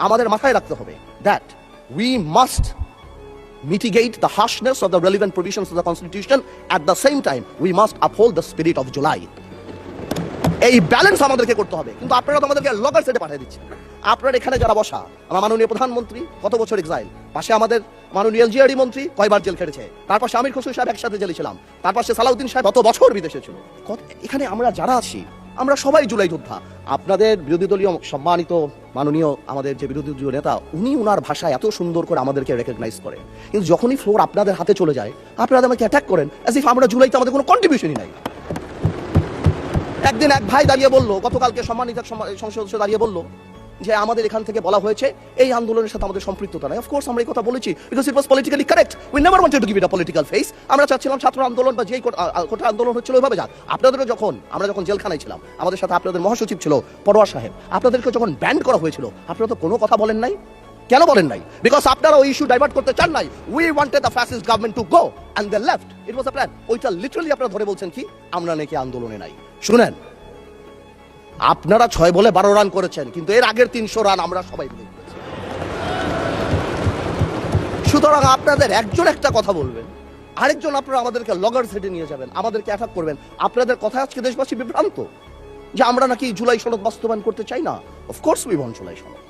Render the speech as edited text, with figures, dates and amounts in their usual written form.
আমাদের মাথায় রাখতে হবে that we must mitigate the harshness of the relevant provisions of the constitution. At the same time, we must uphold the spirit of July. এই balance আমাদেরকে করতে হবে। কিন্তু আপনারা তো আমাদেরকে লগর সেটে পাঠিয়ে দিচ্ছেন। আপনারা এখানে যারা বসা, আমার মাননীয় প্রধানমন্ত্রী কত বছর এক্সাইল, পাশে আমাদের মাননীয় এলজিআরডি মন্ত্রী কয়বার জেল খেটেছে, তার পাশে আমির খসরু সাহেব একসাথে জেলে ছিলাম, তার পাশে সালাউদ্দিন সাহেব কত বছর বিদেশে ছিল। এখানে আমরা যারা আছি আমরা সবাই জুলাই যোদ্ধা। আপনাদের বিরোধী দলীয় সম্মানিত মাননীয় আমাদের যে বিরোধী দলীয় নেতা, উনি ওনার ভাষায় এত সুন্দর করে আমাদেরকে রেকগনাইজ করেন, কিন্তু যখনই ফ্লোর আপনাদের হাতে চলে যায় আপনারা আমাকে অ্যাটাক করেন অ্যাজ ইফ আমরা জুলাইতে আমাদের কোনো কন্ট্রিবিউশনই নাই। একদিন এক ভাই দাঁড়িয়ে বললো, গতকালকে সম্মানিত সংসদ সদস্য দাঁড়িয়ে বললো যে আমাদের এখান থেকে বলা হয়েছে এই আন্দোলনের সাথে আমাদের সম্পৃক্ততা নাই। অফকোর্স আমরা এই কথা বলেছি because it was politically correct. We never wanted to give it a political face. আমরা চাচ্ছিলাম ছাত্র আন্দোলন বা যেই কোটা আন্দোলন হচ্ছিল ওইভাবে যাক। আপনাদেরও আমরা যখন জেলখানায় ছিলাম, আমাদের সাথে আপনাদের মহাসচিব ছিল পরোয়ার সাহেব, আপনাদেরকে যখন ব্যান্ড করা হয়েছিল আপনারা তো কোনো কথা বলেন নাই। কেন বলেন নাই? বিকজ আপনারা ওই ইস্যু ডাইভার্ট করতে চান নাই। We wanted the fascist government to go and they left. It was a plan. ওইটা লিটারালি আপনারা ধরে বলছেন কি আমরা নাকি আন্দোলনে নাই। শুনেন, আপনারা 6 বলে 12 রান করেছেন, কিন্তু এর আগের 300 রান আমরা সবাই মিলে করেছি। সুতরাং আপনাদের একজন একটা কথা বলবেন, আরেকজন আপনারা আমাদেরকে লগর সেটে নিয়ে যাবেন, আমাদেরকে অ্যাটাক করবেন। আপনাদের কথা আজকে দেশবাসী বিভ্রান্ত যে আমরা নাকি জুলাই সনদ বাস্তবায়ন করতে চাই না। অফকোর্স উই ওয়ান্ট জুলাই সনদ।